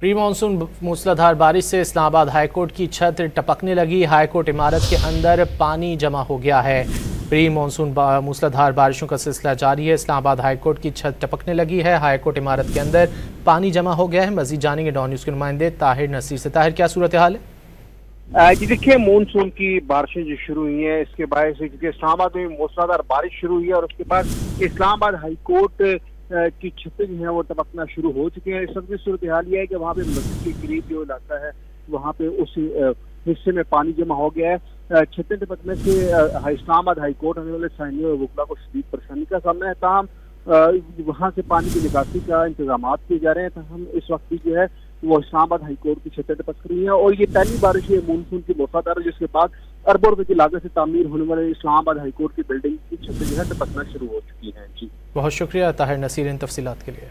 Pre monsoon मूसलाधार बारिश से इस्लामाबाद हाईकोर्ट की छत टपकने लगी। हाईकोर्ट इमारत के अंदर पानी जमा हो गया है। प्री मानसून मूसलाधार बारिशों का सिलसिला जारी है। इस्लामाबाद हाईकोर्ट की छत टपकने लगी है। हाईकोर्ट इमारत के अंदर पानी जमा हो गया है। मजीद जानेंगे डॉन न्यूज़ के नुमाइंदे ताहिर नसीर से। ताहिर, क्या सूरत हाल है? जी देखिए, मानसून की बारिशें जो शुरू हुई हैं इसके बाद से, क्योंकि इस्लामाबाद में मूसलाधार बारिश शुरू हुई है और उसके बाद इस्लामाबाद हाईकोर्ट की छतें जो हैं वो टपकना शुरू हो चुकी हैं। इस वक्त की सूरत हाल ये है कि वहाँ पे मस्जिद के करीब जो इलाका है वहाँ पे उस हिस्से में पानी जमा हो गया है। छतें टपकने से इस्लामाबाद हाईकोर्ट आने वाले साइनियों और वकला को शदीद परेशानी का सामना है। ताहम वहाँ से पानी की निकासी का इंतजाम किए जा रहे हैं। ताहम इस वक्त जो है वो इस्लामाबाद हाईकोर्ट की छतें टपक रही हैं और ये पहली बारिश है मानसून की मूसलाधार, जिसके बाद अरबों रुपए की लागत से तामीर होने वाले इस्लामाबाद हाईकोर्ट की बिल्डिंग की छतें जो है टपकना शुरू हो चुकी हैं। जी, बहुत शुक्रिया ताहिर नसीर इन तफसीलात के लिए।